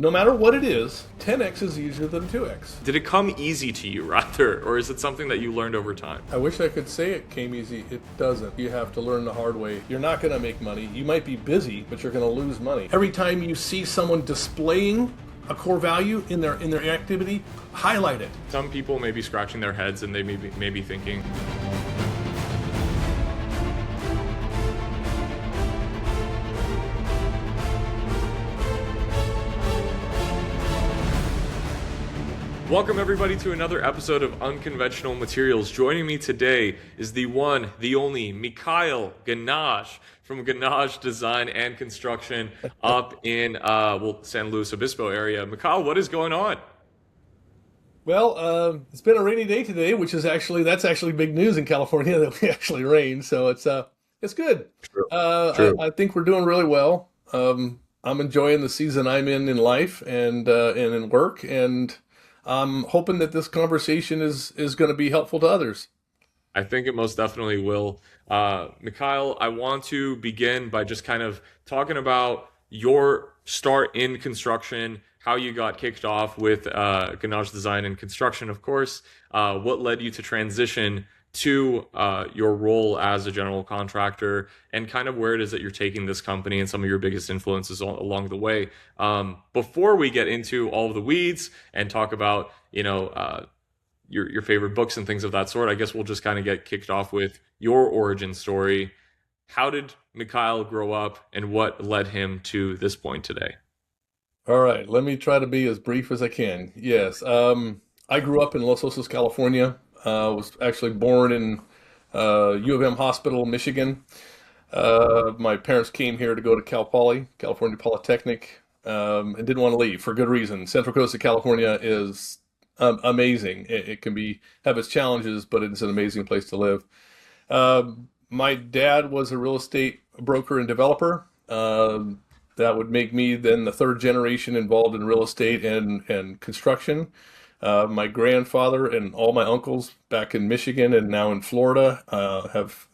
no matter what it is, 10x is easier than 2x. Did it come easy to you, rather, or is it something that you learned over time? I wish I could say it came easy. It doesn't. You have to learn the hard way. You're not going to make money. You might be busy, but you're going to lose money. Every time you see someone displaying a core value in their activity, highlight it. Some people may be scratching their heads and they may be thinking, welcome everybody to another episode of Unconventional Materials. Joining me today is the one, the only Mikhail Gannage from Gannage Design and Construction up in San Luis Obispo area. Mikhail, what is going on? Well, it's been a rainy day today, which is that's actually big news in California that we actually rained. So it's good. True. I think we're doing really well. I'm enjoying the season I'm in life and in work, and I'm hoping that this conversation is going to be helpful to others. I think it most definitely will. Mikhail, I want to begin by just kind of talking about your start in construction, how you got kicked off with Gannage Design and Construction, of course, what led you to transition to your role as a general contractor, and kind of where it is that you're taking this company and some of your biggest influences along the way. Before we get into all of the weeds and talk about, your favorite books and things of that sort, I guess we'll just kind of get kicked off with your origin story. How did Mikhail grow up and what led him to this point today? All right, let me try to be as brief as I can. Yes, I grew up in Los Osos, California. Was actually born in U of M Hospital, Michigan. My parents came here to go to Cal Poly, California Polytechnic, and didn't want to leave for good reason. Central Coast of California is amazing. It can have its challenges, but it's an amazing place to live. My dad was a real estate broker and developer. That would make me then the third generation involved in real estate and construction. My grandfather and all my uncles back in Michigan and now in Florida have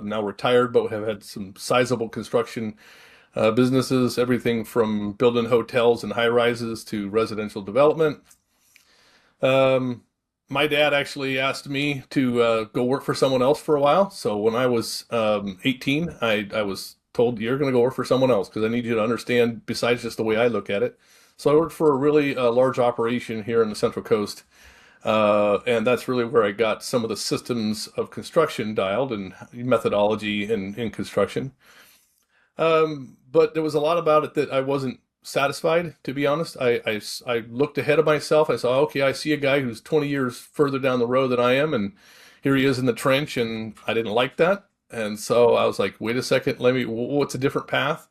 now retired, but have had some sizable construction businesses, everything from building hotels and high rises to residential development. My dad actually asked me to go work for someone else for a while. So when I was 18, I was told, you're going to go work for someone else because I need you to understand besides just the way I look at it. So I worked for a really large operation here in the Central Coast, and that's really where I got some of the systems of construction dialed and methodology in construction. But there was a lot about it that I wasn't satisfied, to be honest. I looked ahead of myself. I saw, okay, I see a guy who's 20 years further down the road than I am, and here he is in the trench, and I didn't like that. And so I was like, wait a second, what's a different path?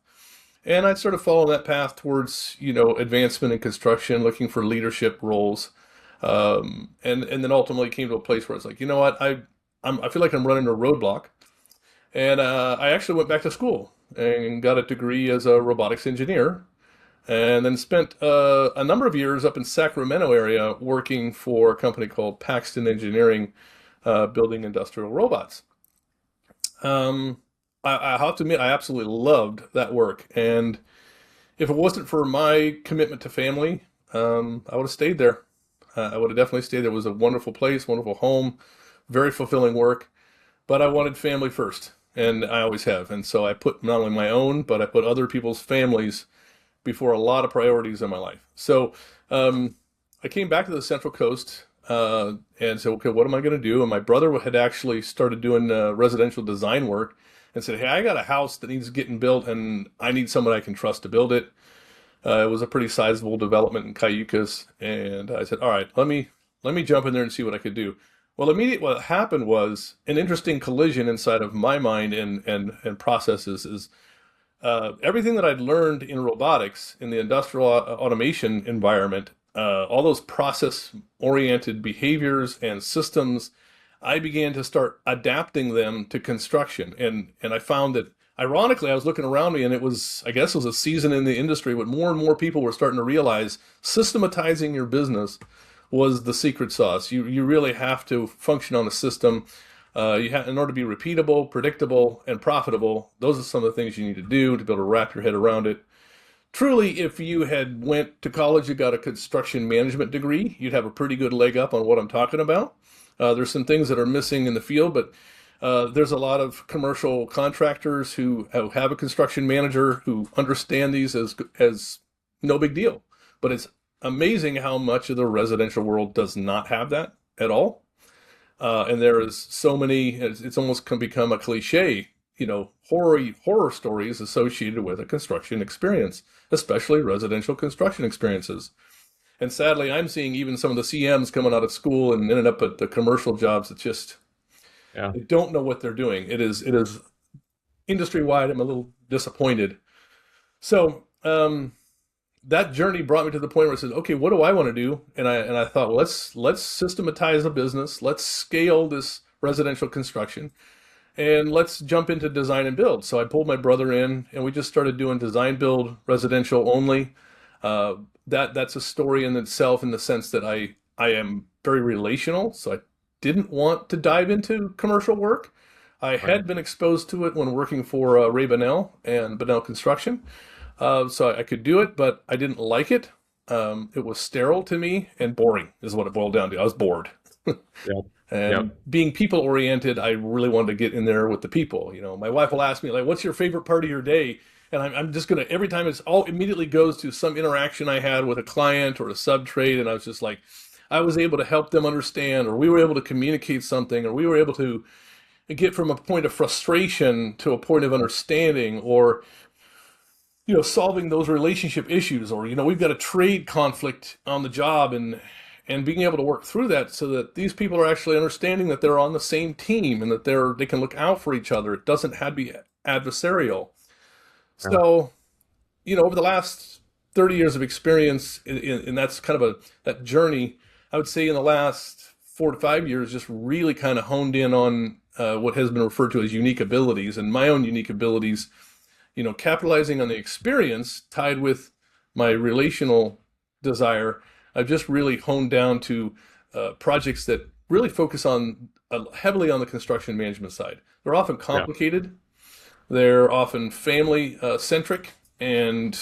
And I sort of followed that path towards, advancement in construction, looking for leadership roles. And then ultimately came to a place where it's like, you know what, I feel like I'm running a roadblock. And I actually went back to school and got a degree as a robotics engineer, and then spent a number of years up in Sacramento area working for a company called Paxton Engineering, building industrial robots. I have to admit, I absolutely loved that work. And if it wasn't for my commitment to family, I would have stayed there. I would have definitely stayed there. It was a wonderful place, wonderful home, very fulfilling work. But I wanted family first, and I always have. And so I put not only my own, but I put other people's families before a lot of priorities in my life. So I came back to the Central Coast and said, okay, what am I going to do? And my brother had actually started doing residential design work, and said, hey, I got a house that needs getting built, and I need someone I can trust to build it. It was a pretty sizable development in Cayucas, and I said, all right, let me jump in there and see what I could do. Well, immediately what happened was an interesting collision inside of my mind and processes is everything that I'd learned in robotics, in the industrial automation environment, all those process-oriented behaviors and systems, I began to start adapting them to construction. And I found that, ironically, I was looking around me, and I guess it was a season in the industry, but more and more people were starting to realize systematizing your business was the secret sauce. You really have to function on a system. In order to be repeatable, predictable, and profitable. Those are some of the things you need to do to be able to wrap your head around it. truly, if you had went to college, you got a construction management degree, you'd have a pretty good leg up on what I'm talking about. There's some things that are missing in the field, but there's a lot of commercial contractors who have a construction manager who understand these as no big deal. But it's amazing how much of the residential world does not have that at all. And there is so many, it's almost become a cliche, horror stories associated with a construction experience, especially residential construction experiences. And sadly, I'm seeing even some of the CMs coming out of school and ended up at the commercial jobs that just Yeah. they don't know what they're doing. It is industry wide. I'm a little disappointed. So that journey brought me to the point where I said, okay, what do I want to do? And I thought, well, let's systematize a business. Let's scale this residential construction, and let's jump into design and build. So I pulled my brother in, and we just started doing design build residential only. Uh, that's a story in itself, in the sense that I am very relational, so I didn't want to dive into commercial work. I Right. had been exposed to it when working for Ray Bonnell and Bonnell Construction, so I could do it, but I didn't like it. It was sterile to me and boring, is what it boiled down to. I was bored. Yep. And Yep. being people oriented, I really wanted to get in there with the people. My wife will ask me, like, what's your favorite part of your day? And I'm just going to, every time it's all immediately goes to some interaction I had with a client or a sub trade. And I was just like, I was able to help them understand, or we were able to communicate something, or we were able to get from a point of frustration to a point of understanding, or solving those relationship issues, or we've got a trade conflict on the job, and being able to work through that so that these people are actually understanding that they're on the same team and that they can look out for each other. It doesn't have to be adversarial. Yeah. So, over the last 30 years of experience, and that's kind of that journey, I would say in the last 4 to 5 years, just really kind of honed in on what has been referred to as unique abilities, and my own unique abilities, capitalizing on the experience tied with my relational desire. I've just really honed down to projects that really focus on heavily on the construction management side. They're often Yeah. complicated. They're often family centric, and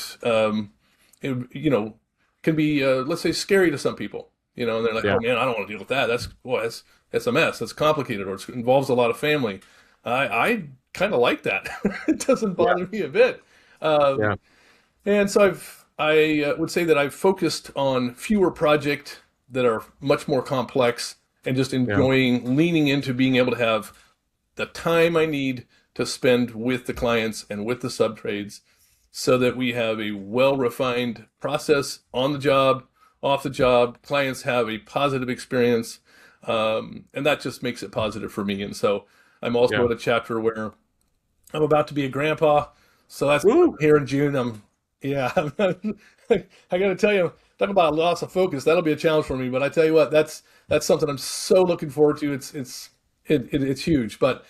it, can be, let's say, scary to some people. And they're like, Yeah. "Oh man, I don't want to deal with that. That's a mess. That's complicated, or it involves a lot of family." I kind of like that. It doesn't Yeah. bother me a bit. Um, Yeah. and so I would say that I've focused on fewer projects that are much more complex, and just Yeah. enjoying leaning into being able to have the time I need to spend with the clients and with the subtrades, so that we have a well-refined process on the job, off the job. Clients have a positive experience, and that just makes it positive for me. And so I'm also Yeah. at a chapter where I'm about to be a grandpa, so that's Woo! here in June. Yeah, I got to tell you, talk about a loss of focus. That'll be a challenge for me. But I tell you what, that's something I'm so looking forward to. It's huge. But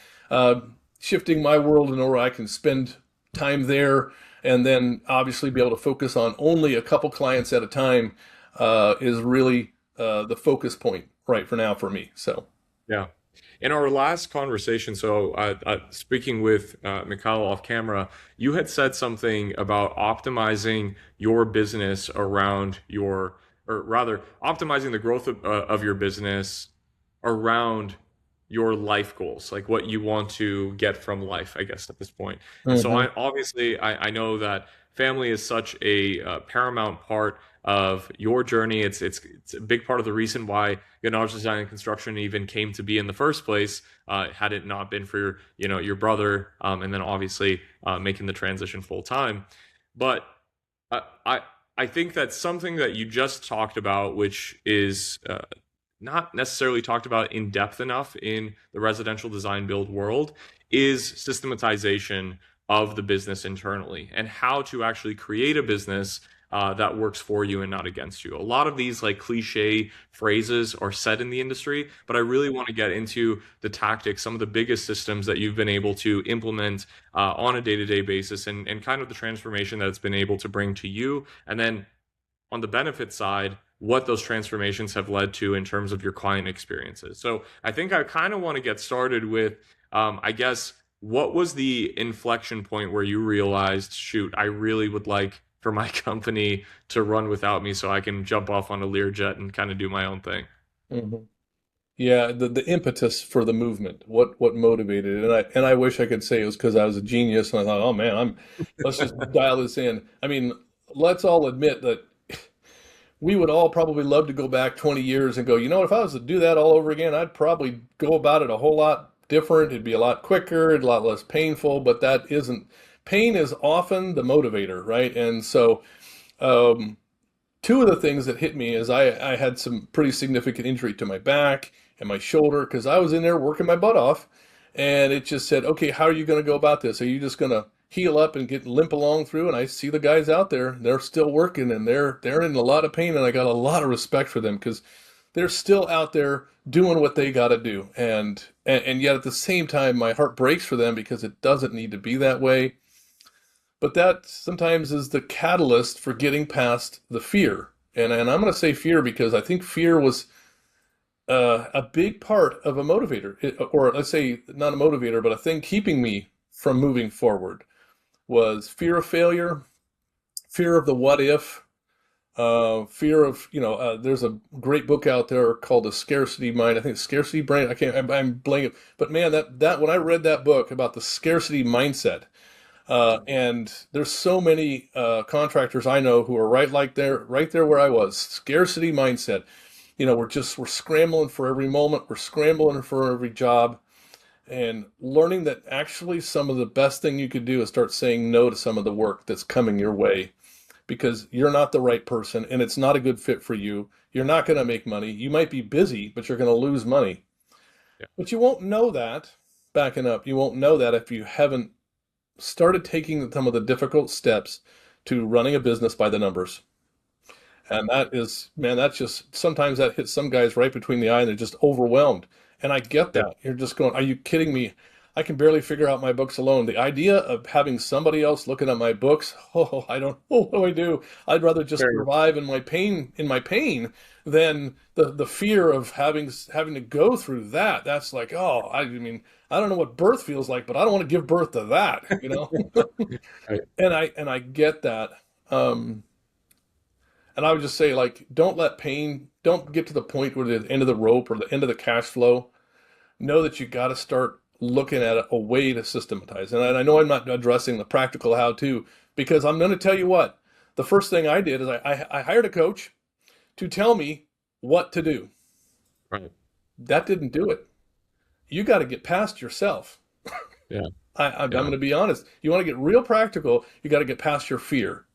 shifting my world in where I can spend time there, and then obviously be able to focus on only a couple clients at a time, is really the focus point right for now for me. So. Yeah. In our last conversation, so speaking with Mikhail off camera, you had said something about optimizing your business around or rather, optimizing the growth of your business around your life goals, like what you want to get from life, I guess, at this point. And so Mhm. I know that family is such a paramount part of your journey. It's a big part of the reason why Gannage Design and Construction even came to be in the first place. Had it not been for your brother, and then obviously making the transition full time. But I think that's something that you just talked about, which is not necessarily talked about in depth enough in the residential design build world, is systematization of the business internally, and how to actually create a business that works for you and not against you. A lot of these like cliche phrases are said in the industry, but I really want to get into the tactics, some of the biggest systems that you've been able to implement on a day-to-day basis, and kind of the transformation that it's been able to bring to you. And then on the benefit side, what those transformations have led to in terms of your client experiences. So I think I kind of want to get started with, I guess, what was the inflection point where you realized, shoot, I really would like for my company to run without me so I can jump off on a Learjet and kind of do my own thing. Mhm. Yeah, the impetus for the movement, what motivated it, and I wish I could say it was because I was a genius and I thought, oh man, let's just dial this in. I mean, let's all admit that we would all probably love to go back 20 years and go, you know what, if I was to do that all over again, I'd probably go about it a whole lot different. It'd be a lot quicker, a lot less painful, but that isn't, pain is often the motivator, right? And so, um, two of the things that hit me is I had some pretty significant injury to my back and my shoulder because I was in there working my butt off. And it just said, okay, how are you going to go about this? Are you just going to heal up and get limp along through? And I see the guys out there, they're still working and they're in a lot of pain. And I got a lot of respect for them because they're still out there doing what they got to do. And yet at the same time, my heart breaks for them because it doesn't need to be that way. But that sometimes is the catalyst for getting past the fear. And I'm going to say fear because I think fear was a big part of a motivator, or let's say not a motivator, but a thing keeping me from moving forward was fear of failure, fear of the what if, fear of, there's a great book out there called The Scarcity Mind. I think it's Scarcity Brain. I'm blanking. But man, that when I read that book about the scarcity mindset, and there's so many contractors I know who are right there where I was. Scarcity mindset. We're scrambling for every moment. We're scrambling for every job, and learning that actually some of the best thing you could do is start saying no to some of the work that's coming your way because you're not the right person and it's not a good fit for you. You're not going to make money. You might be busy, but you're going to lose money. Yeah. But you won't know that, backing up, you won't know that if you haven't started taking some of the difficult steps to running a business by the numbers. And that is, man, that's just sometimes that hits some guys right between the eye and they're just overwhelmed. And I get Yeah. that. You're just going, are you kidding me? I can barely figure out my books alone. The idea of having somebody else looking at my books, oh, I don't know what do I do? I'd rather just Very survive in my pain than the fear of having to go through that. That's like, oh, I mean, I don't know what birth feels like, but I don't want to give birth to that. right. And I get that. Um, and I would just say, like, don't get to the point where the end of the rope or the end of the cash flow. Know that you got to start looking at a way to systematize. And I know I'm not addressing the practical how to, because I'm going to tell you what, the first thing I did is I hired a coach to tell me what to do. Right. That didn't do it. You got to get past yourself. Yeah. I'm Yeah. going to be honest. You want to get real practical, you got to get past your fear.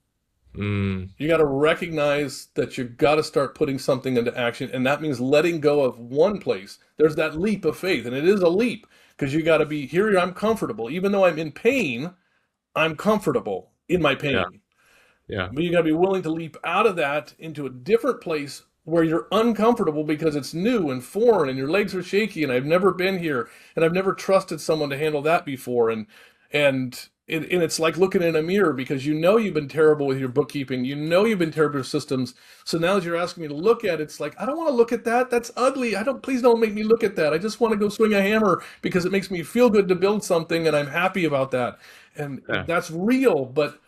Mm, You got to recognize that you got to start putting something into action, and that means letting go of one place. There's that leap of faith, and it is a leap because you got to be here. I'm comfortable, even though I'm in pain. I'm comfortable in my yeah. pain, Yeah. but you got to be willing to leap out of that into a different place where you're uncomfortable because it's new and foreign, and your legs are shaky, and I've never been here, and I've never trusted someone to handle that before, and it's like looking in a mirror because you know you've been terrible with your bookkeeping. You know you've been terrible with systems. So now as you're asking me to look at it, it's like, I don't want to look at that. That's ugly. Please don't make me look at that. I just want to go swing a hammer because it makes me feel good to build something and I'm happy about that. And Yeah. that's real, but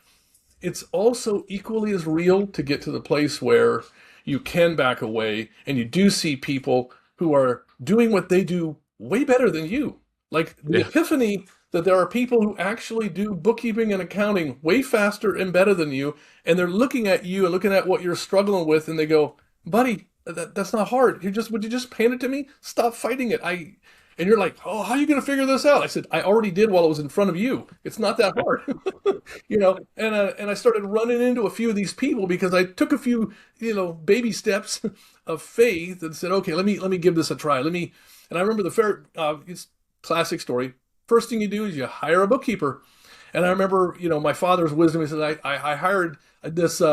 it's also equally as real to get to the place where you can back away and you do see people who are doing what they do way better than you. Like the Yeah. epiphany that there are people who actually do bookkeeping and accounting way faster and better than you, and they're looking at you and looking at what you're struggling with, and they go, "Buddy, that's not hard. Would you just hand it to me? Stop fighting it." And you're like, "Oh, how are you going to figure this out?" I said, "I already did while it was in front of you. It's not that hard." And I started running into a few of these people because I took a few, baby steps of faith and said, "Okay, let me give this a try. Let me." And I remember it's classic story. First thing you do is you hire a bookkeeper. And I remember, my father's wisdom. He said, I hired this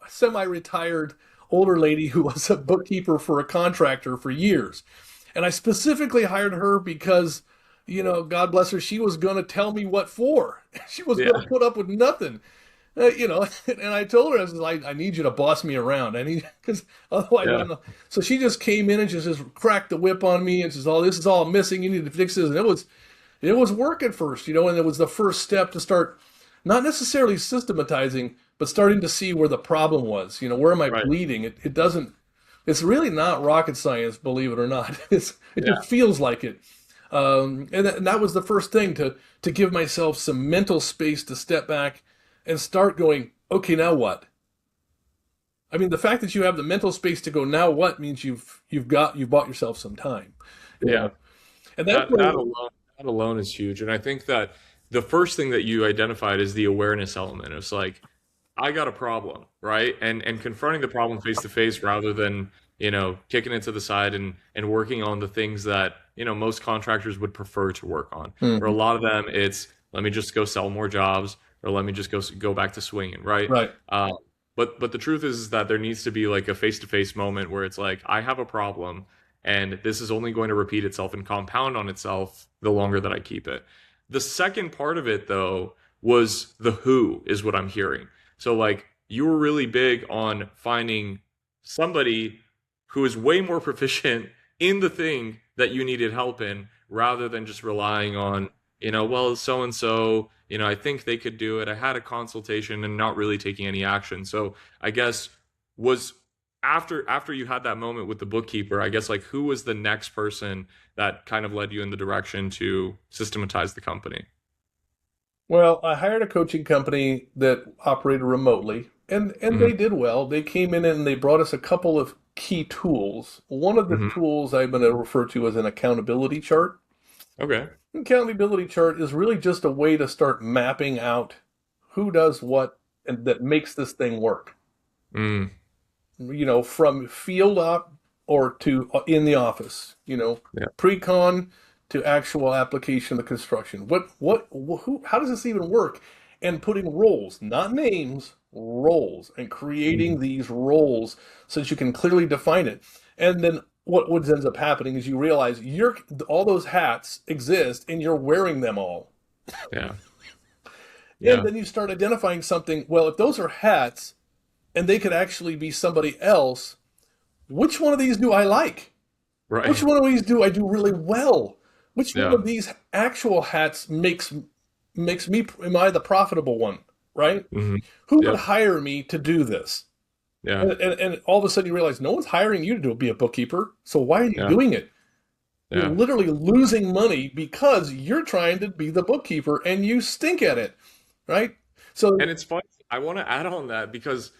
semi-retired older lady who was a bookkeeper for a contractor for years. And I specifically hired her because, God bless her, she was going to tell me what for. She was going Yeah. to put up with nothing. And I told her, I was like, I need you to boss me around. Because otherwise, I Yeah. don't know. So she just came in and just cracked the whip on me and says, "Oh, this is all missing. You need to fix this." And it was work at first, and it was the first step to start not necessarily systematizing, but starting to see where the problem was. Where am I Right. bleeding? It doesn't. It's really not rocket science, believe it or not. It Yeah. just feels like it. And that was the first thing to give myself some mental space to step back and start going, okay, now what? I mean, the fact that you have the mental space to go, now what, means you've bought yourself some time. You Yeah. know, and that's That where, that alone that alone is huge. And I think that the first thing that you identified is the awareness element. It's like, I got a problem, right? And confronting the problem face to face rather than, kicking it to the side and working on the things that, most contractors would prefer to work on. For a Mhm. lot of them, it's let me just go sell more jobs or let me just go back to swinging, right? Right. But the truth is that there needs to be like a face to face moment where it's like I have a problem, and this is only going to repeat itself and compound on itself the longer that I keep it. The second part of it though was the who is what I'm hearing. So like you were really big on finding somebody who is way more proficient in the thing that you needed help in rather than just relying on, well, so and so, I think they could do it. I had a consultation and not really taking any action. So I guess was after you had that moment with the bookkeeper, I guess like who was the next person that kind of led you in the direction to systematize the company? Well, I hired a coaching company that operated remotely, and they Hmm. did well. They came in and they brought us a couple of key tools. One of the Hmm. tools I'm going to refer to as an accountability chart. Okay. Accountability chart is really just a way to start mapping out who does what and that makes this thing work. Mm. From field up or to in the office, Yeah. pre-con to actual application of the construction. How does this even work? And putting roles, not names, roles, and creating Mhm. these roles so that you can clearly define it. And then what ends up happening is you realize all those hats exist and you're wearing them all. Yeah. And Yeah. then you start identifying something, well, if those are hats and they could actually be somebody else, which one of these do I like? Which Right. one of these do I do really well? Which one Yeah. of these actual hats makes me, am I the profitable one, right? Hmm. Who would Yep. hire me to do this? Yeah. And all of a sudden you realize no one's hiring you to be a bookkeeper. So why are you Yeah. doing it? You're Yeah. literally losing money because you're trying to be the bookkeeper and you stink at it, right? So And it's funny. I want to add on that because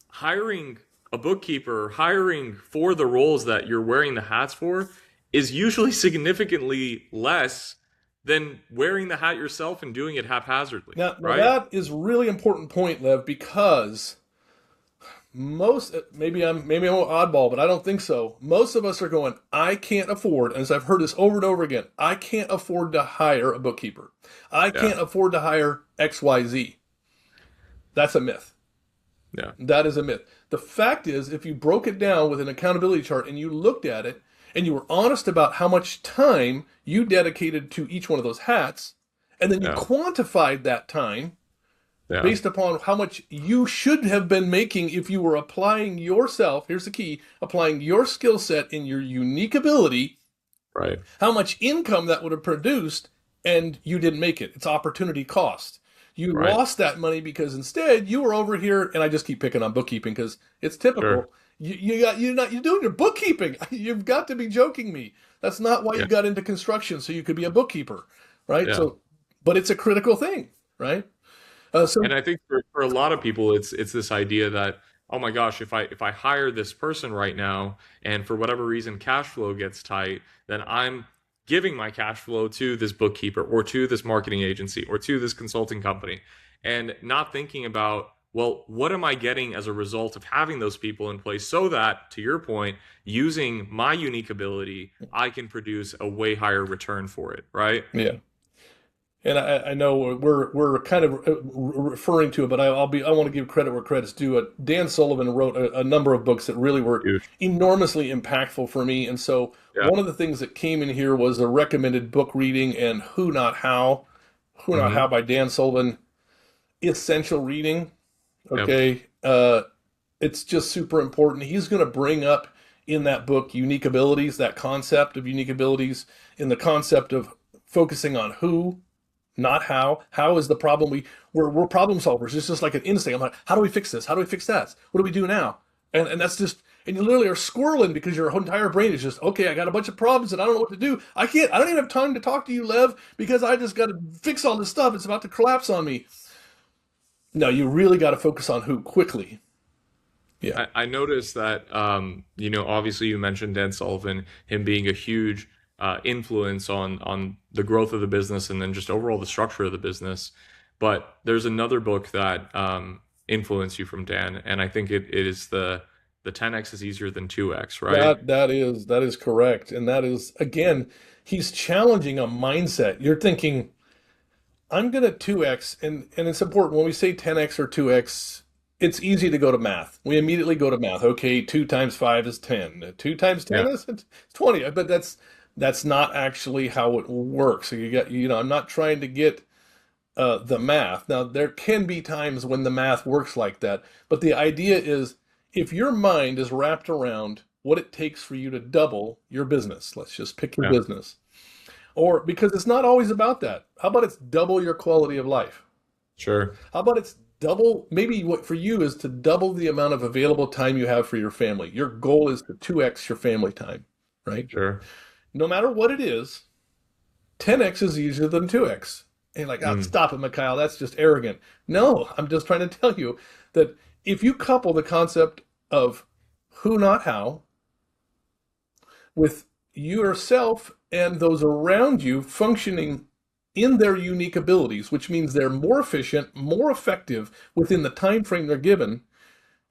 hiring a bookkeeper, hiring for the roles that you're wearing the hats for, is usually significantly less than wearing the hat yourself and doing it haphazardly, now right? that is really important point, Lev, because maybe I'm an oddball, but I don't think so. Most of us are going, I can't afford, as I've heard this over and over again, I can't afford to hire a bookkeeper. I Yeah. can't afford to hire XYZ. That's a myth. Yeah. That is a myth. The fact is, if you broke it down with an accountability chart and you looked at it and you were honest about how much time you dedicated to each one of those hats, and then you Yeah. quantified that time Yeah. based upon how much you should have been making if you were applying yourself, here's the key, applying your skill set and your unique ability, Right. how much income that would have produced, and you didn't make it. It's opportunity cost. You Right. lost that money because instead you were over here, and I just keep picking on bookkeeping because it's Sure. typical. You're doing your bookkeeping. You've got to be joking me. That's not why you Yeah. got into construction, so you could be a bookkeeper, right? Yeah. But it's a critical thing, right? So And I think for a lot of people, it's this idea that, oh my gosh, if I hire this person right now, and for whatever reason cash flow gets tight, then I'm giving my cash flow to this bookkeeper or to this marketing agency or to this consulting company, and not thinking about, well, what am I getting as a result of having those people in place so that, to your point, using my unique ability, I can produce a way higher return for it, right? yeah. And I know we're kind of referring to it, but I want to give credit where credit's due. Dan Sullivan wrote a number of books that really were Huge. enormously impactful for me. And so Yeah. one of the things that came in here was a recommended book reading and Who Not Hmm. How by Dan Sullivan. Essential reading. Yep. Okay, it's just super important. He's going to bring up in that book unique abilities, that concept of unique abilities, in the concept of focusing on who, not how. How is the problem? We're problem solvers. It's just like an instinct. I'm like, how do we fix this? How do we fix that? What do we do now? And that's just, and you literally are squirreling because your entire brain is just, okay, I got a bunch of problems and I don't know what to do. I don't even have time to talk to you, Lev, because I just got to fix all this stuff. It's about to collapse on me. No, you really got to focus on who quickly. Yeah. I noticed that, obviously you mentioned Dan Sullivan, him being a huge influence on the growth of the business and then just overall the structure of the business. But there's another book that influenced you from Dan, and I think it is the 10x is easier than 2x, right? That is correct. And that is, again, he's challenging a mindset. You're thinking, I'm going to 2x, and it's important when we say 10x or 2x, it's easy to go to math. We immediately go to math. Okay, 2 times 5 is 10. 2 times 10 Yeah, is 20. But that's not actually how it works. So I'm not trying to get the math. Now, there can be times when the math works like that, but the idea is if your mind is wrapped around what it takes for you to double your business, let's just pick your yeah, business, or because it's not always about that. How about it's double your quality of life? sure, How about it's double, maybe what for you is to double the amount of available time you have for your family. Your goal is to 2x your family time, right? sure. No matter what it is, 10x is easier than 2x. And you're like, oh, Mm, stop it, Mikhail. That's just arrogant. No, I'm just trying to tell you that if you couple the concept of who, not how, with yourself and those around you functioning in their unique abilities, which means they're more efficient, more effective within the time frame they're given,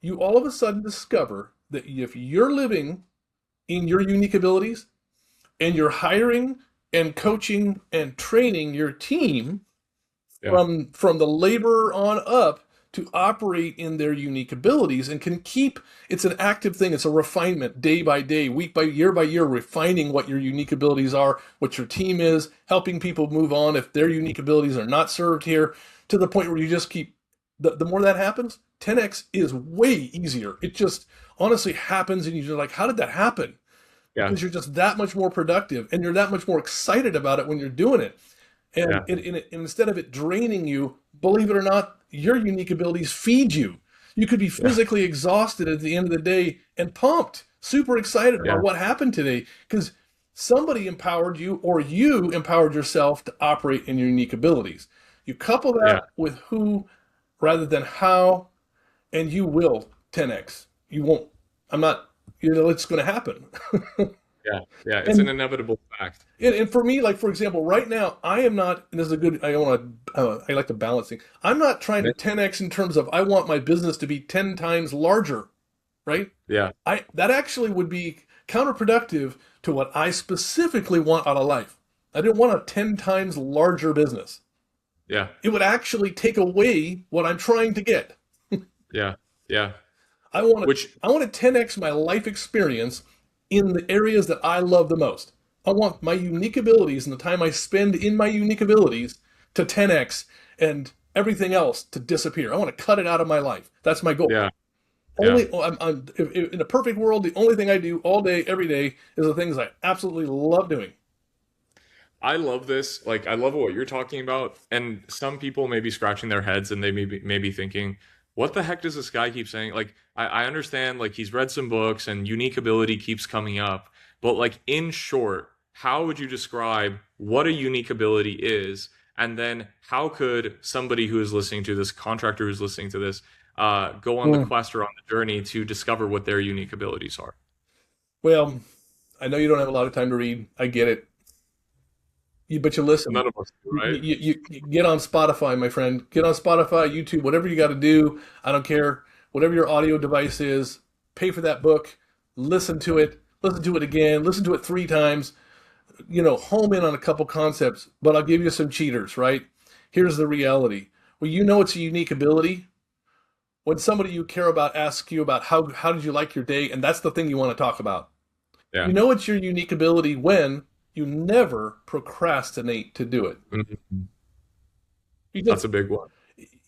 you all of a sudden discover that if you're living in your unique abilities and you're hiring and coaching and training your team yeah, from the laborer on up to operate in their unique abilities and can keep it's an active thing, it's a refinement day by day, week by year, refining what your unique abilities are, what your team is, helping people move on if their unique abilities are not served here, to the point where you just keep the more that happens, 10x is way easier. It just honestly happens and you're like, how did that happen? yeah, Because you're just that much more productive and you're that much more excited about it when you're doing it. And yeah, instead of it draining you, believe it or not, your unique abilities feed you. You could be yeah, physically exhausted at the end of the day and pumped, super excited yeah, about what happened today because somebody empowered you or you empowered yourself to operate in your unique abilities. You couple yeah. that with who rather than how, and you will 10x. You won't. I'm not, it's going to happen. Yeah, yeah, it's an And inevitable fact. and for me, like for example, right now, I am not. And this is a good. I want to. I like to balance things. I'm not trying to 10x in terms of I want my business to be 10 times larger, right? Yeah, I that actually would be counterproductive to what I specifically want out of life. I didn't want a 10 times larger business. yeah, It would actually take away what I'm trying to get. yeah, yeah. I want to Which, I want to 10x my life experience in the areas that I love the most. I want my unique abilities and the time I spend in my unique abilities to 10x and everything else to disappear. I want to cut it out of my life. That's my goal. yeah, yeah. Only in a perfect world, the only thing I do all day, every day, is the things I absolutely love doing. I love this. Like, I love what you're talking about. And some people may be scratching their heads and they may be thinking, what the heck does this guy keep saying? Like, I understand, like, he's read some books and unique ability keeps coming up. But, like, in short, how would you describe what a unique ability is? And then how could somebody who is listening to this, contractor who's listening to this, go on the Hmm. quest or on the journey to discover what their unique abilities are? Well, I know you don't have a lot of time to read. I get it. But you listen. None of us do, right? You get on Spotify, my friend. Get on Spotify, YouTube, whatever you got to do. I don't care. Whatever your audio device is, pay for that book. Listen to it. Listen to it again. Listen to it 3 times. Home in on a couple concepts. But I'll give you some cheaters, right? Here's the reality. Well, it's a unique ability. When somebody you care about asks you about how did you like your day, and that's the thing you want to talk about. Yeah. You know it's your unique ability when you never procrastinate to do it. Mhm. You That's just a big one.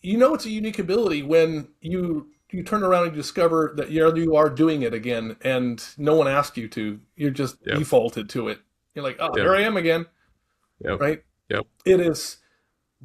it's a unique ability when you turn around and discover that you are doing it again and no one asked you to. You're just Yep. defaulted to it. You're like, oh, Yep. there I am again, Yep. right? Yep. It is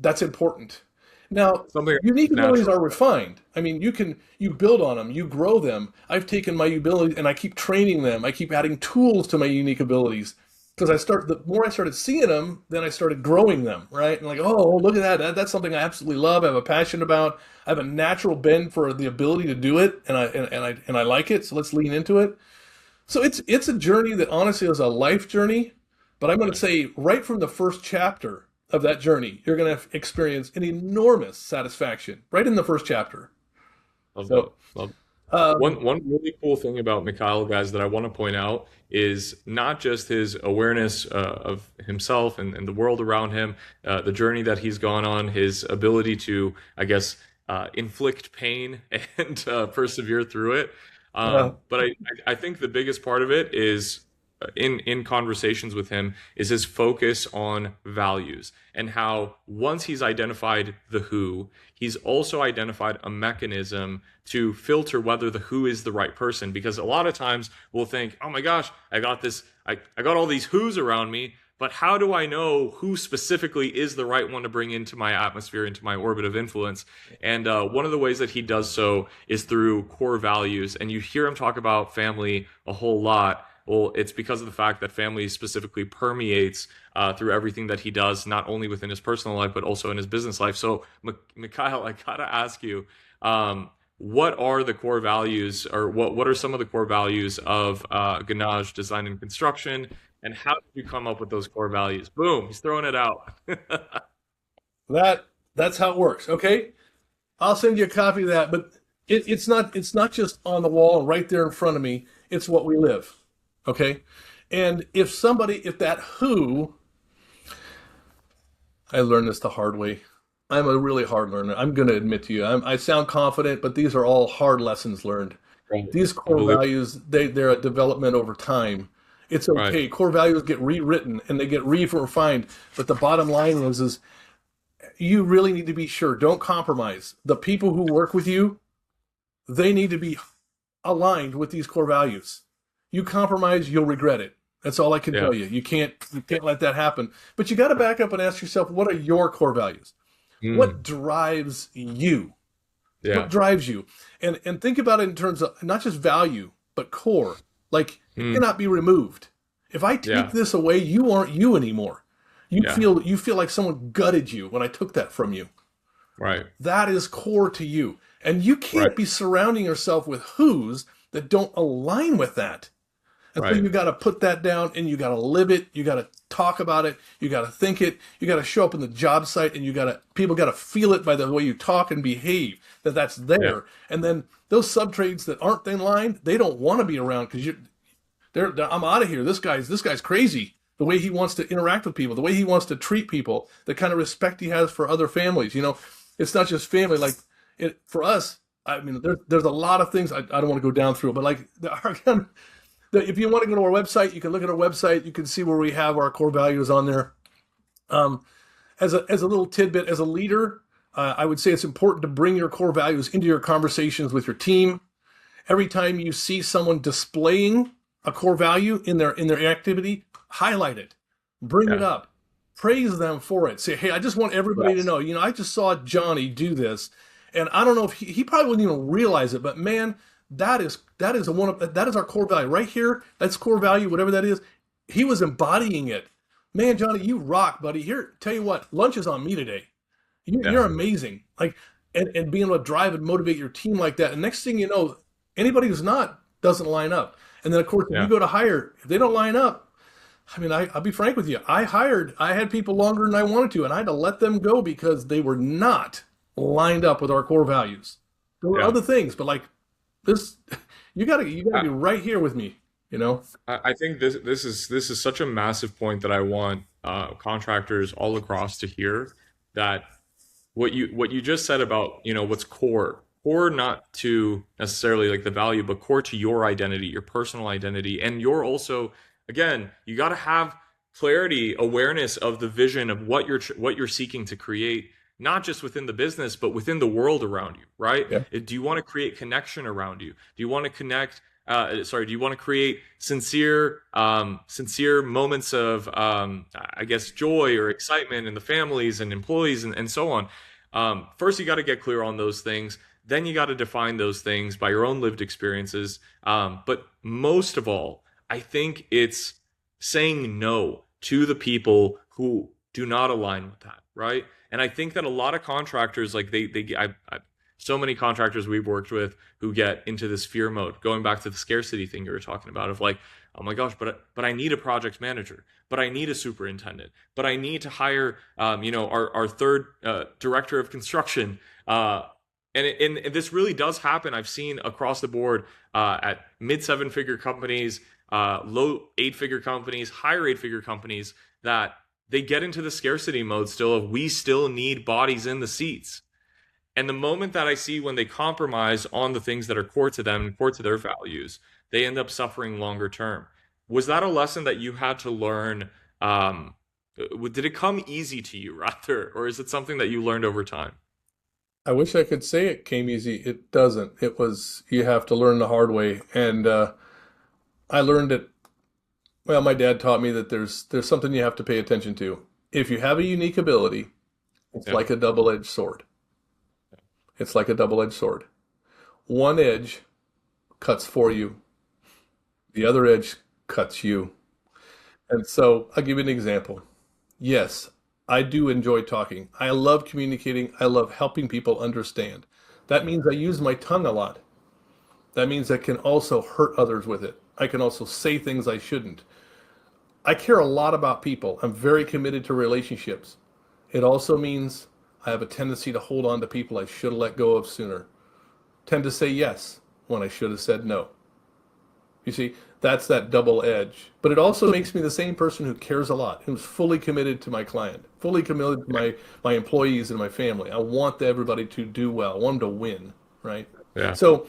That's important. Now, Something unique abilities natural. are refined. I mean, you build on them, you grow them. I've taken my abilities and I keep training them. I keep adding tools to my unique abilities because the more I started seeing them, then I started growing them, right? And like, oh, look at that. That's something I absolutely love. I have a passion about. I have a natural bend for the ability to do it, and I like it. So let's lean into it. So it's a journey that honestly is a life journey, but I'm going to Nice. say right from the first chapter of that journey, you're going to experience an enormous satisfaction right in the first chapter. Love that. So, Love. um, One really cool thing about Mikhail, guys, that I want to point out is not just his awareness of himself and the world around him, the journey that he's gone on, his ability to, I guess, inflict pain and persevere through it. uh, But I think the biggest part of it is in conversations with him is his focus on values and how once he's identified the who, he's also identified a mechanism to filter whether the who is the right person. Because a lot of times we'll think, oh my gosh, I got all these who's around me, but how do I know who specifically is the right one to bring into my atmosphere, into my orbit of influence? And one of the ways that he does so is through core values. And you hear him talk about family a whole lot. Well, it's because of the fact that family specifically permeates through everything that he does, not only within his personal life, but also in his business life. So, Mikhail, I gotta ask you, what are the core values, or what are some of the core values of Gannage Design and Construction, and how did you come up with those core values? Boom, he's throwing it out. that's how it works. Okay, I'll send you a copy of that, but it's not just on the wall and right there in front of me. It's what we live. Okay, and if that who, I learned this the hard way. I'm a really hard learner. I'm going to admit to you. I sound confident, but these are all hard lessons learned. Right. These I core believe. values, they're a development over time. It's Right. okay. Core values get rewritten and they get refined, but the bottom line is you really need to be sure. Don't compromise. The people who work with you, they need to be aligned with these core values. You compromise, you'll regret it. That's all I can Yeah. tell you. You can't let that happen. But you got to back up and ask yourself, what are your core values? What Mm. drives you? What Yeah. drives you? And think about it in terms of not just value, but core. Like it Mm. cannot be removed. If I take Yeah. this away, you aren't you anymore. Yeah. You feel like someone gutted you when I took that from you. Right. That is core to you. And you Right. can't be surrounding yourself with who's that don't align with that. And so Right. you got to put that down and you got to live it. You got to talk about it. You got to think it. You got to show up in the job site and people got to feel it by the way you talk and behave that that's Yeah. there. And then those subtrades that aren't in line, they don't want to be around because I'm out of here. This guy's crazy. The way he wants to interact with people, the way he wants to treat people, the kind of respect he has for other families. It's not just family. Like for us, I mean, there's a lot of things I don't want to go down through, but like if you want to go to our website, you can look at our website. You can see where we have our core values on there. Um, as a little tidbit, as a leader, I would say it's important to bring your core values into your conversations with your team. Every time you see someone displaying a core value in their activity, highlight it, bring it Yeah. up, praise them for it. Say, hey, I just want everybody to Yes. know. I just saw Johnny do this, and I don't know if he probably wouldn't even realize it, but man, that is our core value right here. That's core value, whatever that is. He was embodying it. Man, Johnny, you rock, buddy. Here, tell you what, lunch is on me today. Yeah. You're amazing. Like, and being able to drive and motivate your team like that. And next thing you know, anybody who's not doesn't line up. And then of course, if you Yeah. go to hire, if they don't line up, I mean, I'll be frank with you. I had people longer than I wanted to, and I had to let them go because they were not lined up with our core values. There were Yeah. other things, but like this, you gotta be right here with me. You know. I think this is such a massive point that I want contractors all across to hear that what you just said about what's core not to necessarily like the value, but core to your identity, your personal identity, and you're also again you got to have clarity, awareness of the vision of what you're seeking to create. Not just within the business, but within the world around you, right? Yeah. Do you want to create connection around you? Do you want to connect sorry, do you want to create sincere moments of, I guess, joy or excitement in the families and employees and so on? First, you got to get clear on those things. Then you got to define those things by your own lived experiences. But most of all, I think it's saying no to the people who do not align with that, right? And I think that a lot of contractors, like so many contractors we've worked with who get into this fear mode, going back to the scarcity thing you were talking about, of like, oh my gosh, but I need a project manager, but I need a superintendent, but I need to hire, our third director of construction. And this really does happen. I've seen across the board at mid seven figure companies, low eight figure companies, higher eight figure companies, that they get into the scarcity mode still of, we still need bodies in the seats. And the moment that I see when they compromise on the things that are core to them and core to their values, they end up suffering longer term. Was that a lesson that you had to learn? Did it come easy to you, rather, or is it something that you learned over time? I wish I could say it came easy. It doesn't. It was, you have to learn the hard way. And I learned it, well, my dad taught me that there's something you have to pay attention to. If you have a unique ability, it's Yeah, like a double-edged sword. It's like a double-edged sword. One edge cuts for you, the other edge cuts you. And so I'll give you an example. Yes, I do enjoy talking. I love communicating. I love helping people understand. That means I use my tongue a lot. That means I can also hurt others with it. I can also say things I shouldn't. I care a lot about people. I'm very committed to relationships. It also means I have a tendency to hold on to people I should have let go of sooner. Tend to say yes when I should have said no. You see, that's that double edge. But it also makes me the same person who cares a lot, who's fully committed to my client, fully committed to my employees and my family. I want everybody to do well. I want them to win, right? yeah, So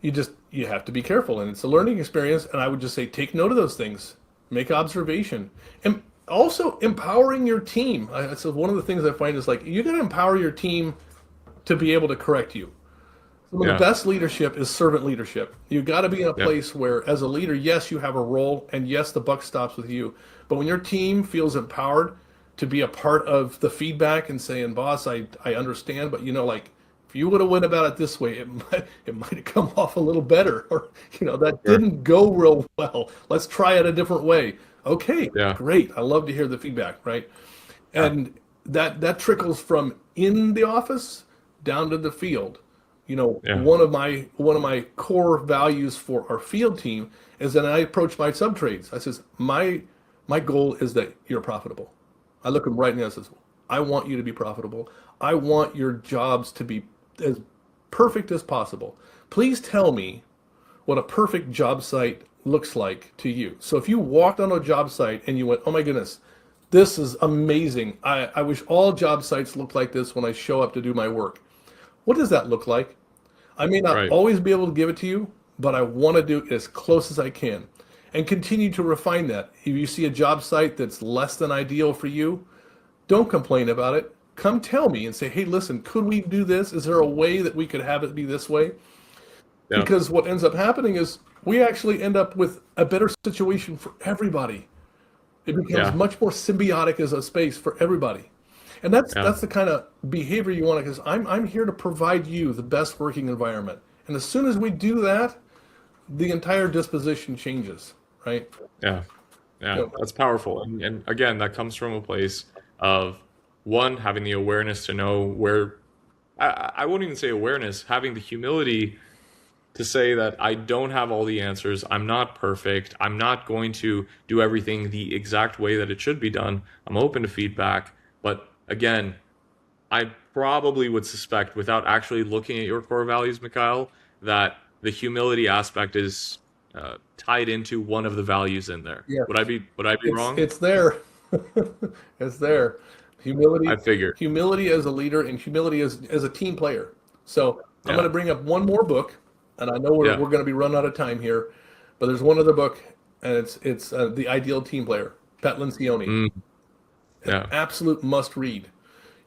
you have to be careful, and it's a learning experience. And I would just say, take note of those things, make observation, and also empowering your team. So one of the things I find is, like, you got to empower your team to be able to correct you. Some of the yeah, best leadership is servant leadership. You've got to be in a yeah, place where, as a leader, yes, you have a role, and yes, the buck stops with you. But when your team feels empowered to be a part of the feedback and saying, "Boss, I understand, but like, if you would have went about it this way, it might have come off a little better, or that sure, didn't go real well. Let's try it a different way." Okay, yeah, great. I love to hear the feedback, right? yeah, And that trickles from in the office down to the field. yeah, One of my core values for our field team is that I approach my sub trades. I says, my goal is that you're profitable. I look them right in the eye and says, I want you to be profitable. I want your jobs to be as perfect as possible. Please tell me what a perfect job site looks like to you. So if you walked on a job site and you went, oh my goodness, this is amazing. I wish all job sites looked like this when I show up to do my work. What does that look like? I may not right, always be able to give it to you, but I want to do it as close as I can and continue to refine that. If you see a job site that's less than ideal for you, don't complain about it. Come tell me and say, hey, listen, could we do this? Is there a way that we could have it be this way? yeah, Because what ends up happening is we actually end up with a better situation for everybody. It becomes yeah, much more symbiotic as a space for everybody. And that's yeah, that's the kind of behavior you want, because I'm here to provide you the best working environment. And as soon as we do that, the entire disposition changes, right? yeah, yeah. You That's powerful, and again, that comes from a place of, one, having the awareness to know where. I won't even say awareness, having the humility to say that I don't have all the answers. I'm not perfect. I'm not going to do everything the exact way that it should be done. I'm open to feedback. But again, I probably would suspect, without actually looking at your core values, Mikhail, that the humility aspect is tied into one of the values in there. yeah, Would I be it's wrong? it's there. It's there. Humility, I figured. humility as a leader, and humility as a team player. So I'm going Yeah. to bring up one more book, and I know we're Yeah. we're going to be running out of time here, but there's one other book, and it's The Ideal Team Player, Pat Lencioni. Mm, An yeah. absolute must read.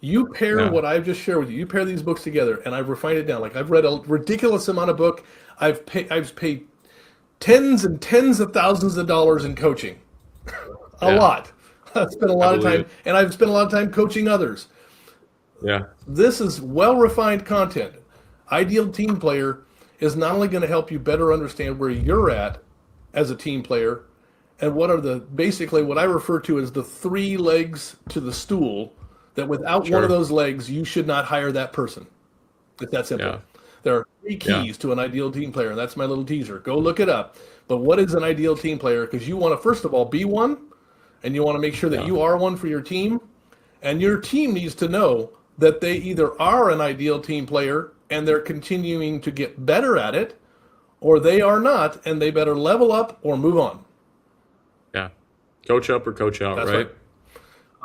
You pair Yeah. what I've just shared with you. You pair these books together, and I've refined it down. Like, I've read a ridiculous amount of book. I've paid tens and tens of thousands of dollars in coaching. A Yeah, lot. I've spent a I lot of believe time, it. and I've spent a lot of time coaching others. Yeah, This is well refined content. Ideal team player is not only going to help you better understand where you're at as a team player and what are the basically what I refer to as the three legs to the stool, that without one of sure. those legs, you should not hire that person. It's that simple. Yeah, There are three yeah, keys to an ideal team player, and that's my little teaser. Go look it up. But what is an ideal team player? Because you want to, first of all, be one, and you want to make sure that yeah, you are one for your team. And your team needs to know that they either are an ideal team player and they're continuing to get better at it, or they are not, and they better level up or move on. yeah. Coach up or coach out, That's right?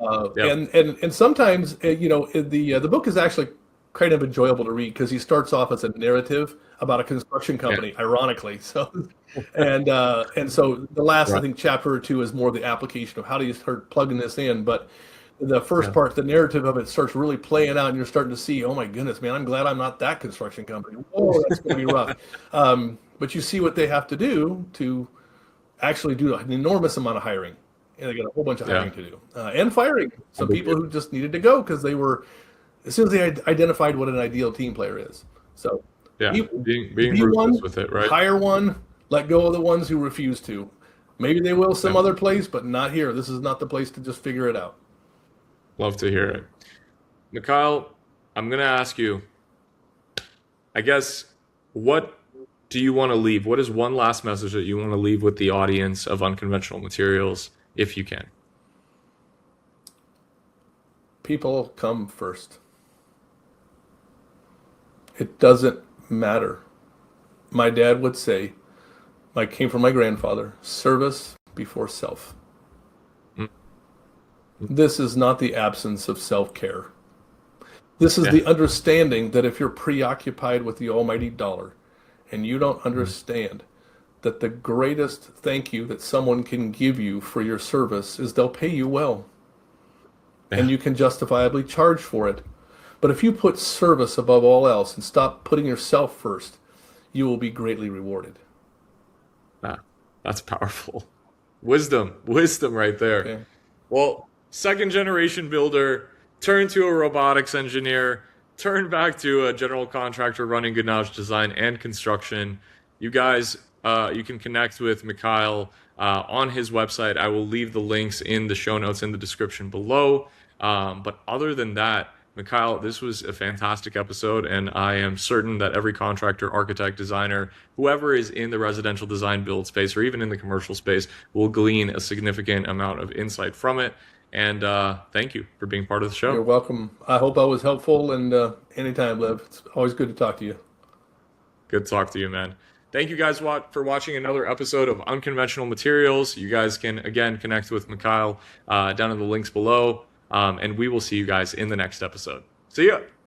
right. Yep. And sometimes the book is actually kind of enjoyable to read because he starts off as a narrative about a construction Yeah. company, ironically. So and so the last I Right. think chapter or two is more the application of how do you start plugging this in. But the first Yeah. part, the narrative of it starts really playing out, and you're starting to see, oh my goodness, man, I'm glad I'm not that construction company. Whoa, that's going to be rough. But you see what they have to do to actually do an enormous amount of hiring. And they got a whole bunch of Yeah. hiring to do and firing I some believe people it. who just needed to go because they were, as soon as they identified what an ideal team player is. So Yeah. be, Being be one, ruthless with it, right? hire one, let go of the ones who refuse to. Maybe they will some Yeah. other place, but not here. This is not the place to just figure it out. Love to hear it. Mikhail, I'm gonna ask you, I guess, what do you want to leave? What is one last message that you want to leave with the audience of unconventional materials, if you can? People come first. It doesn't matter. My dad would say, I came from my grandfather, service before self. Mm. This is not the absence of self care. This is Yeah. the understanding that if you're preoccupied with the almighty dollar and you don't Mm. understand that the greatest thank you that someone can give you for your service is they'll pay you well and Yeah. you can justifiably charge for it. But if you put service above all else and stop putting yourself first, you will be greatly rewarded. Ah, that's powerful. Wisdom right there. Okay. Well, second generation builder, turn to a robotics engineer, turn back to a general contractor running Gannage Design and Construction. You guys, you can connect with Mikhail on his website. I will leave the links in the show notes in the description below. But other than that, Mikhail, this was a fantastic episode, and I am certain that every contractor, architect, designer, whoever is in the residential design build space or even in the commercial space will glean a significant amount of insight from it. And thank you for being part of the You're show. welcome. I hope I was helpful, and anytime, Liv. It's always good to talk to you. Good talk to you, man. Thank you guys for watching another episode of Unconventional Materials. You guys can, again, connect with Mikhail down in the links below. And we will see you guys in the next episode. See ya.